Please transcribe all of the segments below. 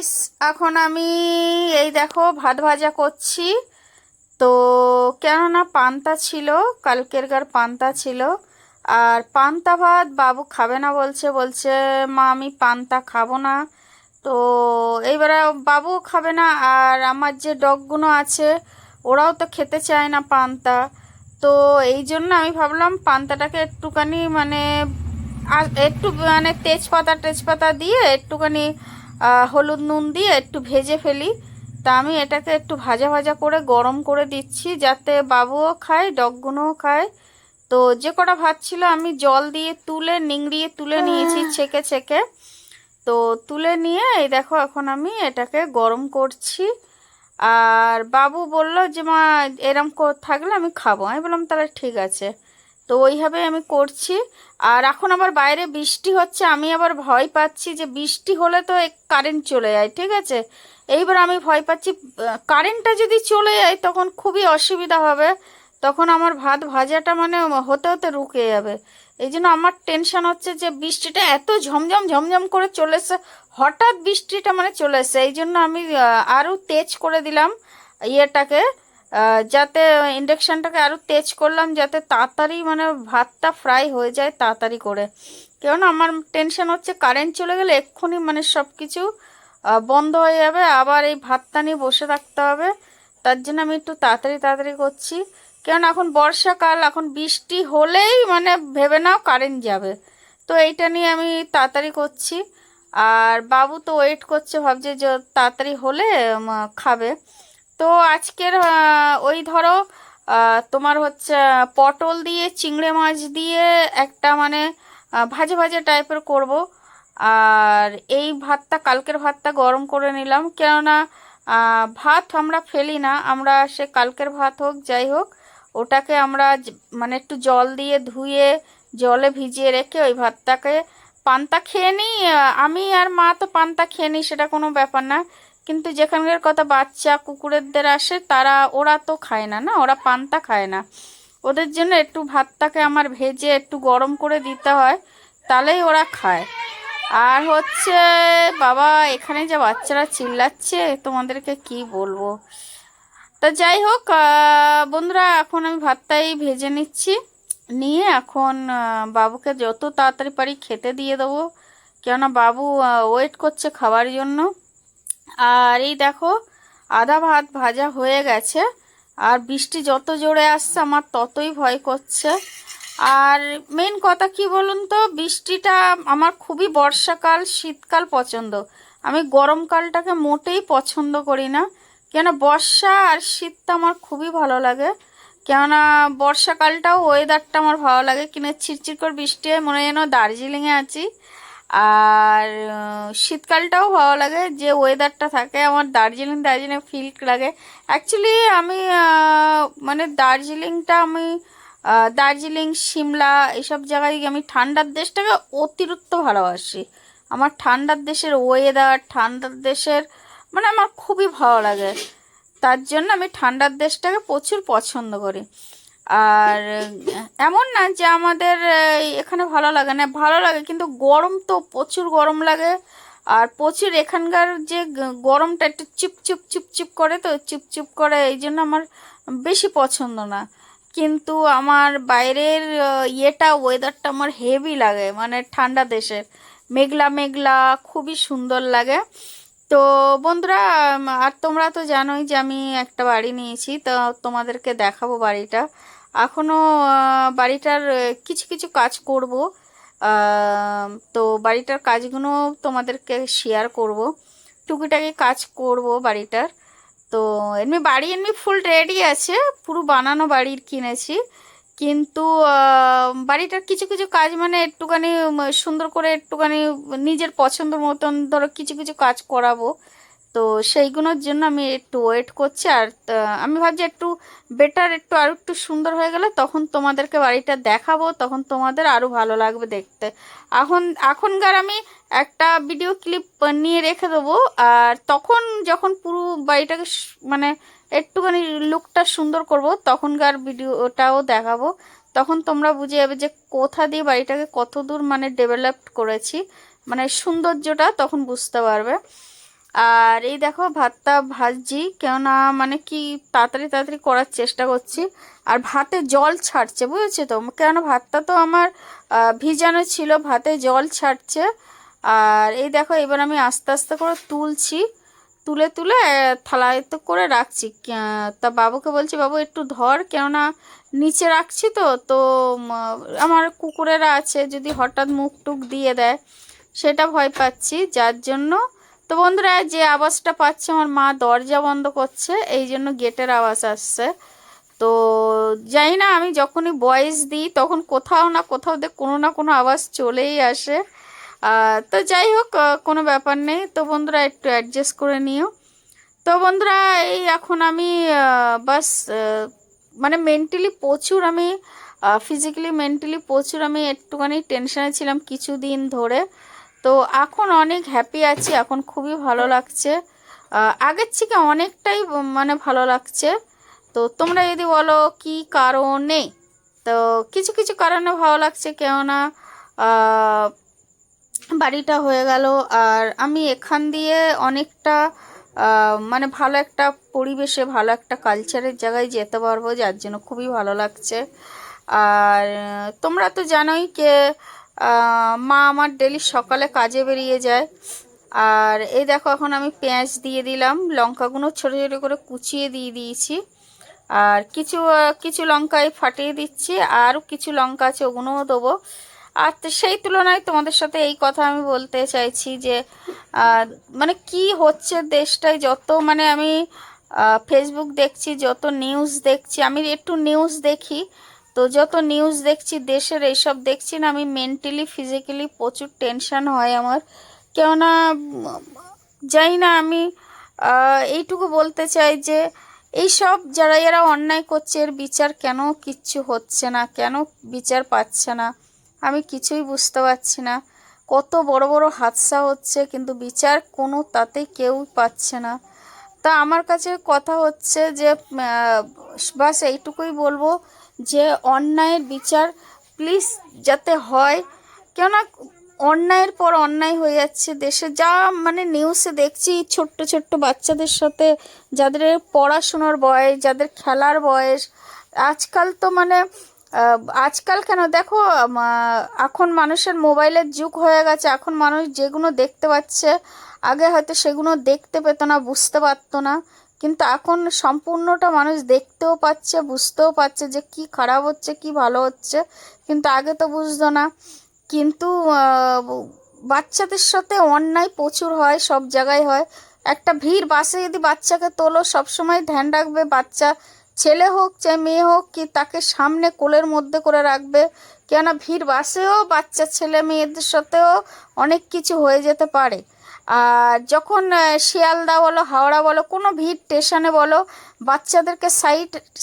Guys, এখন আমি এই দেখো ভাত ভাজা করছি। তো কেননা পান্তা ছিল, কালকেরকার পান্তা ছিল। আর পান্তা ভাত বাবু খাবে না, বলছে বলছে মা আমি পান্তা খাবো না। তো এইবারে বাবুও খাবে না, আর আমার যে ডগগুলো আছে ওরাও তো খেতে চায় না পান্তা। তো এই জন্য আমি ভাবলাম পান্তাটাকে একটুখানি মানে আর একটু মানে তেজপাতা টেজপাতা দিয়ে একটুখানি হলুদ নুন দিয়ে একটু ভেজে ফেলি। তা আমি এটাকে একটু ভাজা ভাজা করে গরম করে দিচ্ছি, যাতে বাবুও খায় ডগগুলোও খায়। তো যে কটা ভাত ছিল আমি জল দিয়ে তুলে নিংড়িয়ে তুলে নিয়েছি ছেঁকে ছেঁকে। তো তুলে নিয়ে এই দেখো এখন আমি এটাকে গরম করছি। আর বাবু বলল যে মা এরম থাকলে আমি খাবো। আমি বললাম তাহলে ঠিক আছে। তো ওইভাবে আমি করছি। আর এখন আবার বাইরে বৃষ্টি হচ্ছে, আমি আবার ভয় পাচ্ছি যে বৃষ্টি হলে তো কারেন্ট চলে যায়, ঠিক আছে। এইবার আমি ভয় পাচ্ছি কারেন্টটা যদি চলে যায় তখন খুবই অসুবিধা হবে। তখন আমার ভাত ভাজাটা মানে হতে হতে রুকে যাবে। এই জন্য আমার টেনশন হচ্ছে যে বৃষ্টিটা এত ঝমঝম ঝমঝম করে চলে এসে, হঠাৎ বৃষ্টিটা মানে চলে এসে, এই জন্য আমি আরও তেজ করে দিলাম ইয়েটাকে, যাতে ইন্ডাকশানটাকে আরও তেজ করলাম যাতে তাড়াতাড়ি মানে ভাতটা ফ্রাই হয়ে যায় তাড়াতাড়ি করে। কেননা আমার টেনশন হচ্ছে কারেন্ট চলে গেলে এক্ষুনি মানে সব কিছু বন্ধ হয়ে যাবে, আবার এই ভাতটা নিয়ে বসে থাকতে হবে। তার জন্য আমি একটু তাড়াতাড়ি তাড়াতাড়ি করছি। কেননা এখন বর্ষাকাল, এখন বৃষ্টি হলেই মানে ভেবে নাও কারেন্ট যাবে। তো এইটা নিয়ে আমি তাড়াতাড়ি করছি। আর বাবু তো ওয়েট করছে, ভাবছে যে তাড়াতাড়ি হলে খাবে। তো আজকের ওই ধরো তোমার হচ্ছে পটল দিয়ে চিংড়ি মাছ দিয়ে একটা মানে ভাজা ভাজা টাইপের করব। আর এই ভাতটা কালকের ভাতটা গরম করে নিলাম, কেননা ভাত আমরা ফেলি না, আমরা সে কালকের ভাত হোক যাই হোক ওটাকে আমরা মানে একটু জল দিয়ে ধুয়ে জলে ভিজিয়ে রেখে ওই ভাতটাকে পান্তা খেয়ে নিই। আমি আর মা তো পান্তা খেয়ে নিই, সেটা কোনো ব্যাপার না। কিন্তু যেখানকার কথা বাচ্চা কুকুরেরদের আসে তারা ওরা তো খায় না, না ওরা পান্তা খায় না। ওদের জন্য একটু ভাতটাকে আমার ভেজে একটু গরম করে দিতে হয়, তাহলেই ওরা খায়। আর হচ্ছে বাবা এখানে যে বাচ্চারা চিল্লাচ্ছে তোমাদেরকে কি বলবো। তা যাই হোক বন্ধুরা, এখন আমি ভাতটাই ভেজে নিচ্ছি, নিয়ে এখন বাবুকে যত তাড়াতাড়ি পারি খেতে দিয়ে দেবো, কেননা বাবু ওয়েট করছে খাবার জন্য। আর এই দেখো আধা ভাত ভাজা হয়ে গেছে। আর বৃষ্টি যত জোরে আসছে আমার ততই ভয় করছে। আর মেন কথা কি বলুন তো, বৃষ্টিটা আমার খুবই বর্ষাকাল শীতকাল পছন্দ, আমি গরমকালটাকে মোটেই পছন্দ করি না। কেন বর্ষা আর শীতটা আমার খুবই ভালো লাগে। কেননা বর্ষাকালটাও ওয়েদারটা আমার ভালো লাগে, কিনা চিরচির করে বৃষ্টি হয় মনে হয় যেন দার্জিলিংয়ে আছি। আর শীতকালটাও ভালো লাগে, যে ওয়েদারটা থাকে আমার দার্জিলিং দার্জিলিং ফিল লাগে। অ্যাকচুয়ালি আমি মানে দার্জিলিংটা আমি দার্জিলিং সিমলা এইসব জায়গায় আমি ঠান্ডার দেশটাকে অতিরিক্ত ভালোবাসি। আমার ঠান্ডার দেশের ওয়েদার, ঠান্ডার দেশের মানে আমার খুবই ভালো লাগে। তার জন্য আমি ঠান্ডার দেশটাকে প্রচুর পছন্দ করি। আর এমন না যে আমাদের এখানে ভালো লাগে না, ভালো লাগে, কিন্তু গরম তো প্রচুর গরম লাগে। আর প্রচুর এখানকার যে গরমটা একটু চুপচুপ চুপচুপ করে, তো চুপচুপ করে, এই জন্য আমার বেশি পছন্দ না। কিন্তু আমার বাইরের ইয়েটা ওয়েদারটা আমার হেভি লাগে, মানে ঠান্ডা দেশের মেঘলা মেঘলা খুবই সুন্দর লাগে। তো বন্ধুরা আর তোমরা তো জানোই যে আমি একটা বাড়ি নিয়েছি, তো তোমাদেরকে দেখাবো বাড়িটা। এখনও বাড়িটার কিছু কিছু কাজ করব। তো বাড়িটার কাজগুলো তোমাদেরকে শেয়ার করব, টুকিটাকি কাজ করব বাড়িটার। তো এমনি বাড়ি এমনি ফুল রেডি আছে, পুরো বানানো বাড়ির কিনেছি। কিন্তু বাড়িটার কিছু কিছু কাজ মানে একটুখানি সুন্দর করে একটুখানি নিজের পছন্দের মতন ধরো কিছু কিছু কাজ করাবো। তো সেইগুলোর জন্য আমি একটু ওয়েট করছি। আর আমি ভাবছি একটু বেটার একটু আরও একটু সুন্দর হয়ে গেলে তখন তোমাদেরকে বাড়িটা দেখাবো, তখন তোমাদের আরও ভালো লাগবে দেখতে। এখনকার আমি একটা ভিডিও ক্লিপ নিয়ে রেখে দেবো, আর তখন যখন পুরো বাড়িটাকে মানে একটুখানি লুকটা সুন্দর করব তখনকার ভিডিওটাও দেখাবো। তখন তোমরা বুঝে যাবে যে কোথা দিয়ে বাড়িটাকে কত দূর মানে ডেভেলপড করেছি, মানে সৌন্দর্যটা তখন বুঝতে পারবে। আর এই দেখো ভাতটা ভাজছি, কেননা মানে কি তাড়াতাড়ি তাড়াতাড়ি করার চেষ্টা করছি। আর ভাতে জল ছাড়ছে, বুঝেছো তো, কেননা ভাতটা তো আমার ভিজানো ছিল, ভাতে জল ছাড়ছে। আর এই দেখো এবার আমি আস্তে আস্তে করে তুলছি, তুলে তুলে থালায় তো করে রাখছি। তা বাবুকে বলছি, বাবু একটু ধর, কেননা নিচে রাখছি তো তো আমার কুকুরেরা আছে, যদি হঠাৎ মুখ টুক দিয়ে দেয় সেটা ভয় পাচ্ছি, যার জন্য। তো বন্ধুরা, যে আওয়াজটা পাচ্ছে আমার মা দরজা বন্ধ করছে, এই জন্য গেটের আওয়াজ আসছে। তো জানি না, আমি যখনই ভয়েস দিই তখন কোথাও না কোথাও কোনো না কোনো আওয়াজ চলেই আসে। তো যাই হোক, কোনো ব্যাপার নেই। তো বন্ধুরা একটু অ্যাডজাস্ট করে নিও। তো বন্ধুরা, এই এখন আমি বাস মানে মেন্টালি প্রচুর আমি, ফিজিক্যালি মেন্টালি প্রচুর আমি একটুখানি টেনশনে ছিলাম কিছুদিন ধরে। তো এখন অনেক হ্যাপি আছি, এখন খুবই ভালো লাগছে, আগের থেকে অনেকটাই মানে ভালো লাগছে। তো তোমরা যদি বলো কি কারণে, তো কিছু কিছু কারণে ভালো লাগছে, কেননা বাড়িটা হয়ে গেল, আর আমি এখান দিয়ে অনেকটা মানে ভালো একটা পরিবেশে, ভালো একটা কালচারের জায়গায় যেতে পারবো, যার জন্য খুবই ভালো লাগছে। আর তোমরা তো জানোই কে, মা আমার ডেলি সকালে কাজে বেরিয়ে যায়। আর এই দেখো এখন আমি পেঁয়াজ দিয়ে দিলাম, লঙ্কাগুলো ছোটো ছোটো করে কুচিয়ে দিয়ে দিয়েছি, আর কিছু কিছু লঙ্কায় ফাটিয়ে দিচ্ছি, আর কিছু লঙ্কা আছে ওগুলোও দেবো। আর সেই তুলনায় তোমাদের সাথে এই কথা আমি বলতে চাইছি যে মানে কি হচ্ছে দেশটায়, যত মানে আমি ফেসবুক দেখছি, যত নিউজ দেখছি, আমি একটু নিউজ দেখি, তো যত নিউজ দেখছি দেশের এইসব দেখছি না, আমি মেন্টালি ফিজিক্যালি প্রচুর টেনশন হয় আমার। কেননা জানি না, আমি এইটুকু বলতে চাই যে এইসব যারা যারা অন্যায় করছে এর বিচার কেন কিচ্ছু হচ্ছে না, কেন বিচার পাচ্ছে না, আমি কিছুই বুঝতে পারছি না। কত বড় বড় হাদসা হচ্ছে, কিন্তু বিচার কোনো তাতে কেউ পাচ্ছে না। তা আমার কাছে কথা হচ্ছে যে বাস এইটুকুই বলবো যে অন্যায়ের বিচার প্লিজ যাতে হয়, কেননা অন্যায়ের পর অন্যায় হয়ে যাচ্ছে দেশে, যা মানে নিউজে দেখছি ছোট্ট ছোট্ট বাচ্চাদের সাথে, যাদের পড়াশুনোর বয়স, যাদের খেলার বয়স, আজকাল তো মানে আজকাল কেন দেখো, এখন মানুষের মোবাইলের যুগ হয়ে গেছে, এখন মানুষ যেগুলো দেখতে পাচ্ছে আগে হয়তো সেগুলো দেখতে পেত না, বুঝতে পারতো না, কিন্তু এখন সম্পূর্ণটা মানুষ দেখতেও পাচ্ছে, বুঝতেও পারছে যে কি খারাপ হচ্ছে কি ভালো হচ্ছে, কিন্তু আগে তো বুঝতো না। কিন্তু বাচ্চাদের সাথে অন্যায় প্রচুর হয়, সব জায়গায় হয়। একটা ভিড় বাসে যদি বাচ্চাকে তোলো, সবসময় ধ্যান রাখবে বাচ্চা ছেলে হোক চাই মেয়ে হোক, কি তাকে সামনে কোলের মধ্যে করে রাখবে, কেননা ভিড় বাসেও বাচ্চা ছেলে মেয়েদের সাথেও অনেক কিছু হয়ে যেতে পারে। আর যখন শিয়ালদা বলো, হাওড়া বলো, কোনো ভিড় স্টেশনে বলো, বাচ্চাদেরকে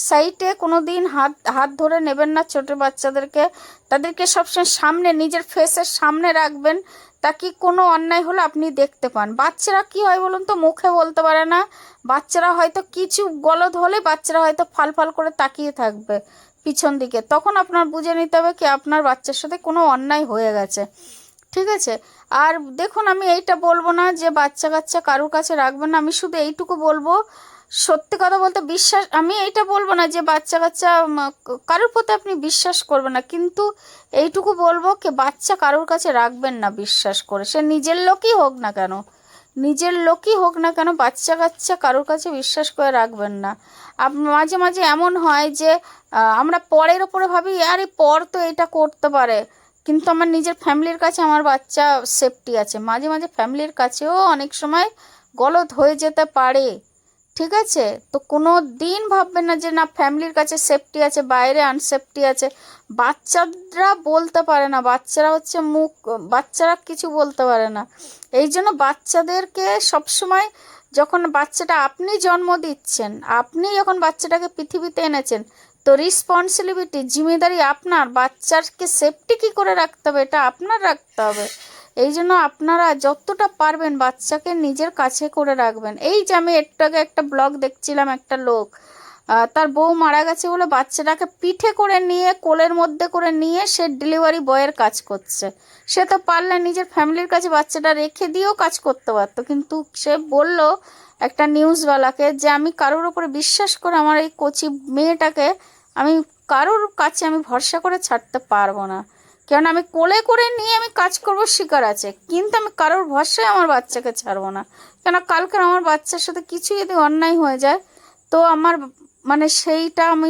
সাইডে কোনো দিন হাত হাত ধরে নেবেন না, ছোটো বাচ্চাদেরকে, তাদেরকে সবসময় সামনে, নিজের ফেসের সামনে রাখবেন, তাকে কোনো অন্যায় হলে আপনি দেখতে পান। বাচ্চারা কি হয় বলুন তো, মুখে বলতে পারে না, বাচ্চারা হয়তো কিছু গলদ হলে বাচ্চারা হয়তো ফাল ফাল করে তাকিয়ে থাকবে পিছন দিকে, তখন আপনার বুঝে নিতে হবে কি আপনার বাচ্চার সাথে কোনো অন্যায় হয়ে গেছে, ঠিক আছে। আর দেখুন, আমি এইটা বলবো না যে বাচ্চা কাচ্চা কারুর কাছে রাখবেন না, আমি শুধু এইটুকু বলবো, সত্যি কথা বলতে বিশ্বাস, আমি এইটা বলবো না যে বাচ্চা কাচ্চা কারুর প্রতি আপনি বিশ্বাস করবেন না, কিন্তু এইটুকু বলবো কি বাচ্চা কারুর কাছে রাখবেন না বিশ্বাস করে, সে নিজের লোকই হোক না কেন, নিজের লোকই হোক না কেন, বাচ্চা কাচ্চা কারোর কাছে বিশ্বাস করে রাখবেন না। মাঝে মাঝে এমন হয় যে আমরা পরের ওপরে ভাবি আরে পর তো এটা করতে পারে, কিন্তু আমার নিজের ফ্যামিলির কাছে আমার বাচ্চা সেফটি আছে, মাঝে মাঝে ফ্যামিলির কাছেও অনেক সময় গলদ হয়ে যেতে পারে, ঠিক আছে। তো কোনো দিন ভাববেন না যে না ফ্যামিলির কাছে সেফটি আছে, বাইরে আনসেফটি আছে। বাচ্চারা বলতে পারে না, বাচ্চারা হচ্ছে মুখ, বাচ্চারা কিছু বলতে পারে না। এই জন্য বাচ্চাদেরকে সবসময়, যখন বাচ্চাটা আপনি জন্ম দিচ্ছেন, আপনি যখন বাচ্চাটাকে পৃথিবীতে এনেছেন, তো রেসপন্সিবিলিটি, জিম্মেদারি আপনার, বাচ্চাকে সেফটি কী করে রাখতে হবে এটা আপনার রাখতে হবে। এই জন্য আপনারা যতটা পারবেন বাচ্চাকে নিজের কাছে করে রাখবেন। এই যে আমি একটু আগে একটা ব্লগ দেখছিলাম, একটা লোক তার বউ মারা গেছে বলে বাচ্চাটাকে পিঠে করে নিয়ে কোলের মধ্যে করে নিয়ে সে ডেলিভারি বয়ের কাজ করছে। সে তো পারলে নিজের ফ্যামিলির কাছে বাচ্চাটা রেখে দিয়েও কাজ করতে পারতো, কিন্তু সে বলল একটা নিউজওয়ালাকে যে আমি কারোর উপরে বিশ্বাস করে আমার এই কচি মেয়েটাকে আমি কারোর কাছে আমি ভরসা করে ছাড়তে পারবো না, কেন আমি কোলে করে নিয়ে আমি কাজ করব স্বীকার আছে, কিন্তু আমি কারোর ভরসায় আমার বাচ্চাকে ছাড়বো না। কেন কালকে আমার বাচ্চার সাথে কিছু যদি অন্যায় হয়ে যায় তো আমার মানে সেইটা আমি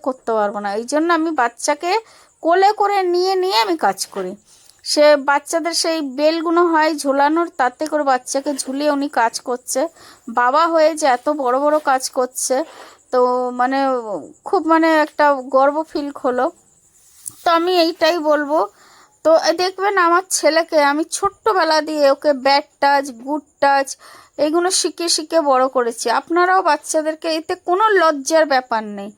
করতে পারবো না। এই জন্য আমি বাচ্চাকে কোলে করে নিয়ে নিয়ে আমি কাজ করি। সে বাচ্চাদের সেই বেলগুলো হয় ঝোলানোর, তাতে করে বাচ্চাকে ঝুলিয়ে উনি কাজ করছে। বাবা হয়ে যে এত বড় বড় কাজ করছে, তো মানে খুব মানে একটা গর্ব ফিল হলো। তো আমি এইটাই বলবো। তো দেখবেন আমার ছেলেকে আমি ছোট্টবেলা দিয়ে ওকে ব্যাড টাচ গুড টাচ এইগুলো শিখে শিখে বড় করেছি। আপনারাও বাচ্চাদেরকে, এতে কোনো লজ্জার ব্যাপার নেই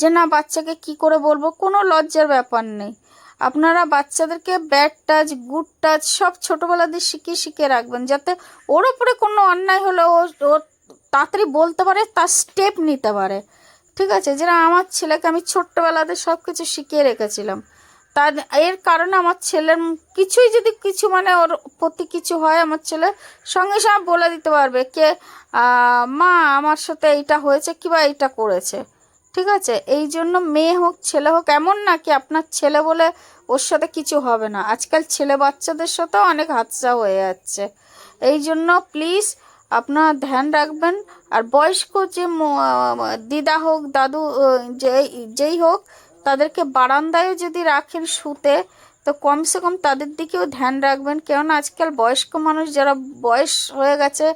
যে না বাচ্চাকে কি করে বলবো, কোনো লজ্জার ব্যাপার নেই। আপনারা বাচ্চাদেরকে ব্যাড টাচ গুড টাচ সব ছোটোবেলা দিয়ে শিখিয়ে শিখিয়ে রাখবেন, যাতে ওর ওপরে কোনো অন্যায় হলে ও তাড়াতাড়ি বলতে পারে, তার স্টেপ নিতে পারে। ঠিক আছে, যেটা আমার ছেলেকে আমি ছোট্টবেলাতে সব কিছু শিখিয়ে রেখেছিলাম। তার এর কারণে আমার ছেলের কিছুই যদি কিছু মানে ওর প্রতি কিছু হয়, আমার ছেলে সঙ্গে সঙ্গে বলে দিতে পারবে কে মা আমার সাথে এইটা হয়েছে কিংবা এইটা করেছে। ঠিক আছে, এই জন্য মেয়ে হোক ছেলে হোক, এমন না কি আপনার ছেলে বলে ওর সাথে কিছু হবে না। আজকাল ছেলে বাচ্চাদের সাথেও অনেক হাতছা হয়ে যাচ্ছে। এই জন্য প্লিজ আপনারা ধ্যান রাখবেন। আর বয়স্ক যে দিদা হোক দাদু যেই হোক, তাদেরকে বারান্দায়ও যদি রাখেন শুতে, তো কমসে কম তাদের দিকেও ধ্যান রাখবেন। কেননা আজকাল বয়স্ক মানুষ যারা বয়স হয়ে গেছে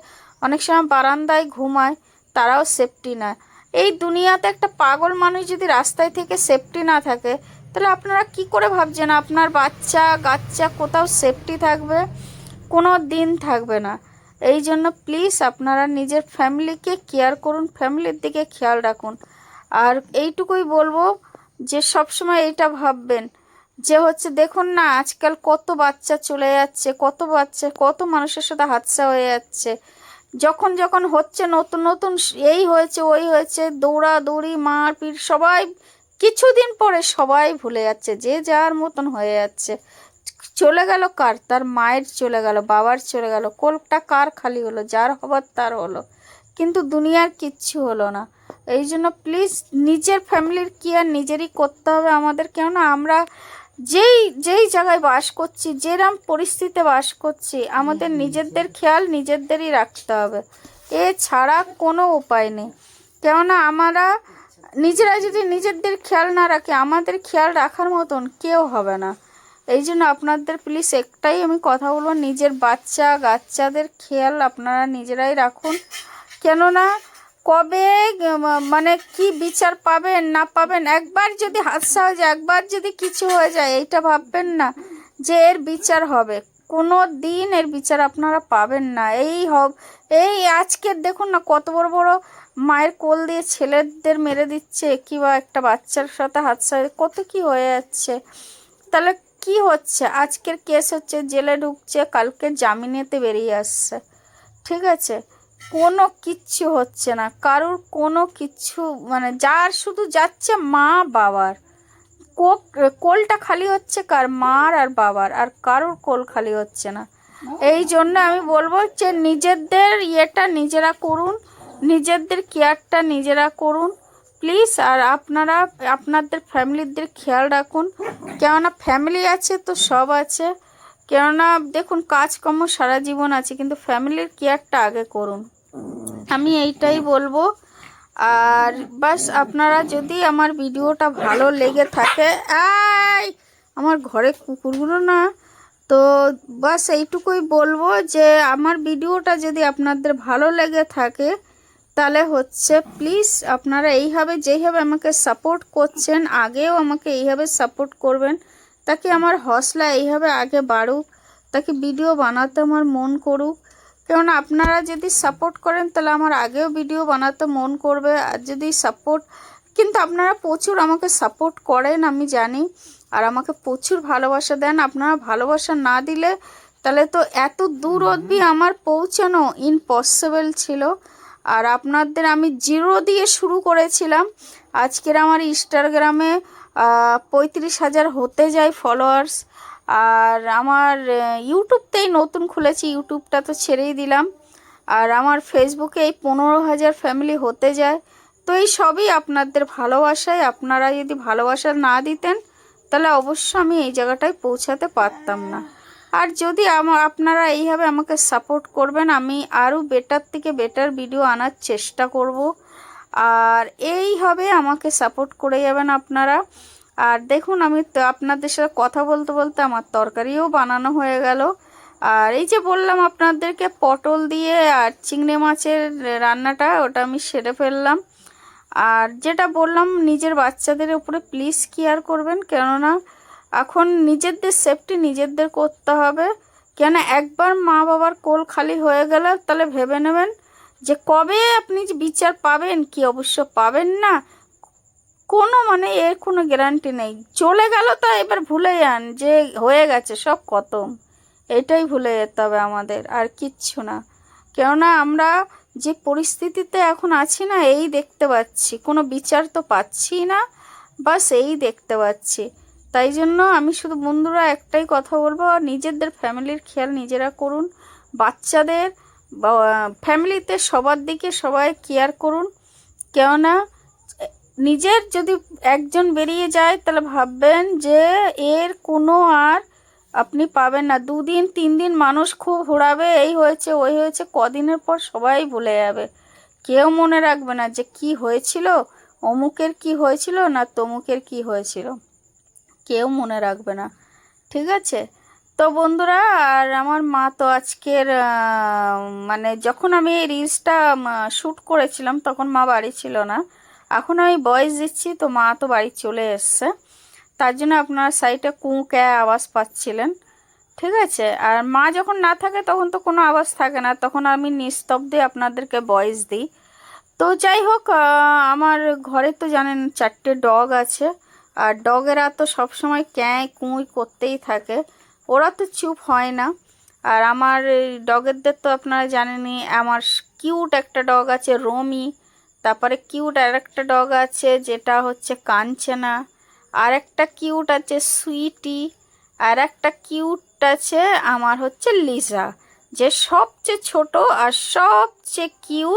অনেক সময় বারান্দায় ঘুমায়, তারাও সেফটি না। এই দুনিয়াতে একটা পাগল মানুষ যদি রাস্তায় থেকে সেফটি না থাকে, তাহলে আপনারা কি করে ভাবছেন আপনার বাচ্চা কাচ্চা কোথাও সেফটি থাকবে? কোনো দিন থাকবে না। এই জন্য প্লিজ আপনারা নিজের ফ্যামিলিকে কেয়ার করুন, ফ্যামিলির দিকে খেয়াল রাখুন। আর এইটুকুই বলবো যে সবসময় এইটা ভাববেন যে হচ্ছে দেখুন না আজকাল কত বাচ্চা চলে যাচ্ছে, কত বাচ্চা কত মানুষের সাথে হাতছা হয়ে যাচ্ছে। যখন যখন হচ্ছে নতুন নতুন এই হয়েছে ওই হয়েছে, দৌড়াদৌড়ি মারপিট, সবাই কিছুদিন পরে সবাই ভুলে যাচ্ছে, যে যার মতন হয়ে যাচ্ছে। চলে গেল কার, তার মায়ের চলে গেল, বাবার চলে গেল, কোলটা কার খালি হলো, যার হবার তার হলো, কিন্তু দুনিয়ার কিচ্ছু হলো না। এই জন্য প্লিজ নিজের ফ্যামিলির কেয়ার নিজেরই করতে হবে আমাদের। কেননা আমরা যেই যেই জায়গায় বাস করছি, যেরম পরিস্থিতিতে বাস করছি, আমাদের নিজেদের খেয়াল নিজেদেরই রাখতে হবে, এছাড়া কোনো উপায় নেই। কেননা আমরা নিজেরা যদি নিজেদের খেয়াল না রাখি, আমাদের খেয়াল রাখার মতন কেউ হবে না। এই জন্য আপনাদের প্লিজ একটাই আমি কথা বলবো, নিজের বাচ্চা কাচ্চাদের খেয়াল আপনারা নিজেরাই রাখুন। কেননা কবে মানে কি বিচার পাবেন না পাবেন, একবার যদি হাদসা হয়ে যায়, একবার যদি কিছু হয়ে যায়, এইটা ভাববেন না যে এর বিচার হবে। কোনো দিন এর বিচার আপনারা পাবেন না। এই আজকের দেখুন না কত বড় বড় মায়ের কোল দিয়ে ছেলেদের মেরে দিচ্ছে, কিংবা একটা বাচ্চার সাথে হাদসা কত কি হয়ে যাচ্ছে। তাহলে কি হচ্ছে, আজকের কেস হচ্ছে জেলে ঢুকছে, কালকে জামিনেতে বেরিয়ে আসছে। ঠিক আছে, কোনো কিচ্ছু হচ্ছে না কারুর, কোনো কিচ্ছু মানে যার শুধু যাচ্ছে মা বাবার কোলটা খালি হচ্ছে, কার মার আর বাবার, আর কারুর কোল খালি হচ্ছে না। এই জন্য আমি বলবো যে নিজেদের ইয়েটা নিজেরা করুন, নিজেদের কেয়ারটা নিজেরা করুন প্লিজ। আর আপনারা আপনাদের ফ্যামিলিদের খেয়াল রাখুন, কেননা ফ্যামিলি আছে তো সব আছে। কেননা দেখুন কাজকর্ম সারা জীবন আছে, কিন্তু ফ্যামিলির কেয়ারটা আগে করুন, আমি এইটাই বলবো। আর বাস আপনারা যদি আমার ভিডিওটা ভালো লেগে থাকে, আমার ঘরে কুকুরগুলো না, তো বাস এইটুকুই বলবো যে আমার ভিডিওটা যদি আপনাদের ভালো লেগে থাকে, তাহলে হচ্ছে প্লিজ আপনারা এইভাবে যেইভাবে আমাকে সাপোর্ট করছেন, আগেও আমাকে এইভাবে সাপোর্ট করবেন, তাকে আমার হৌসলা এইভাবে আগে বাড়ুক, তাকে ভিডিও বানাতে আমার মন করুক। কেননা আপনারা যদি সাপোর্ট করেন তাহলে আমার আগেও ভিডিও বানাতে মন করবে। আর যদি সাপোর্ট, কিন্তু আপনারা প্রচুর আমাকে সাপোর্ট করেন আমি জানি, আর আমাকে প্রচুর ভালোবাসা দেন। আপনারা ভালোবাসা না দিলে তাহলে তো এত দূর অবধি আমার পৌঁছানো ইম্পসিবল ছিল। আর আপনাদের আমি 0 দিয়ে শুরু করেছিলাম। আজকের আমার ইনস্টাগ্রামে 35,000 হতে যায় ফলোয়ার্স। আর আমার ইউটিউবতেই নতুন খুলেছি, ইউটিউবটা তো ছেড়েই দিলাম। আর আমার ফেসবুকে এই 15,000 ফ্যামিলি হতে যায়। তো এই সবই আপনাদের ভালোবাসায়। আপনারা যদি ভালোবাসা না দিতেন তাহলে অবশ্য আমি এই জায়গাটায় পৌঁছাতে পারতাম না। আর যদি আপনারা এইভাবে আমাকে সাপোর্ট করবেন, আমি আরও বেটার থেকে বেটার ভিডিও আনার চেষ্টা করব। আর এইভাবে আমাকে সাপোর্ট করে যাবেন আপনারা। আর দেখুন, আমি তো আপনাদের সাথে কথা বলতে বলতে আমার তরকারিও বানানো হয়ে গেল। আর এই যে বললাম আপনাদেরকে পটল দিয়ে আর চিংড়ি মাছের রান্নাটা, ওটা আমি সেরে ফেললাম। আর যেটা বললাম, নিজের বাচ্চাদের উপরে প্লিজ কেয়ার করবেন, কেননা এখন নিজেদের সেফটি নিজেদের করতে হবে। কেন একবার মা বাবার কোল খালি হয়ে গেলে তাহলে ভেবে নেবেন যে কবে আপনি যে বিচার পাবেন, কি অবশ্য পাবেন না। কোনো মানে এর কোনো গ্যারান্টি নেই। চলে গেল তো এবার ভুলে যান যে হয়ে গেছে, সব খতম। এটাই ভুলে যেতে হবে আমাদের, আর কিচ্ছু না। কেননা আমরা যে পরিস্থিতিতে এখন আছি না, এই দেখতে পাচ্ছি, কোনো বিচার তো পাচ্ছি না, বাস এই দেখতে পাচ্ছি। তাই জন্য আমি শুধু বন্ধুরা একটাই কথা বলবো, নিজেদের ফ্যামিলির খেয়াল নিজেরা করুন। বাচ্চাদের ফ্যামিলিতে সবার দিকে সবাই কেয়ার করুন। কেননা নিজের যদি একজন বেরিয়ে যায় তাহলে ভাববেন যে এর কোনো আর আপনি পাবেন না। 2 দিন 3 দিন মানুষ খুব ঘোরাবে, এই হয়েছে ওই হয়েছে, কদিনের পর সবাই ভুলে যাবে। কেউ মনে রাখবে না যে কি হয়েছিল, অমুকের কি হয়েছিল না তমুকের কি হয়েছিল, কেউ মনে রাখবে না। ঠিক আছে? তো বন্ধুরা, আর আমার মা তো আজকের মানে যখন আমি এই রিলসটা শ্যুট করেছিলাম তখন মা বাড়ি ছিল না। এখন আমি ভয়েস দিচ্ছি তো মা তো বাড়ি চলে এসছে, তার জন্য আপনার সাইডে কুঁকে আওয়াজ পাচ্ছিলেন। ঠিক আছে? আর মা যখন না থাকে তখন তো কোনো আওয়াজ থাকে না, তখন আমি নিস্তব্ধে আপনাদেরকে ভয়েস দিই। তো যাই হোক, আমার ঘরে তো জানেন 4টে ডগ আছে। আর ডগেরা তো সবসময় ক্যাঁই কুঁই করতেই থাকে, ওরা তো চুপ হয় না। আর আমার এই ডগেরদের তো আপনারা জানেনই, আমার কিউট একটা ডগ আছে রমি, তারপরে কিউট আর একটা ডগ আছে যেটা হচ্ছে কাঞ্চনা, আর একটা কিউট আছে সুইটি, আর একটা কিউট আছে আমার হচ্ছে লিজা, যে সবচেয়ে ছোট আর সবচেয়ে কিউট।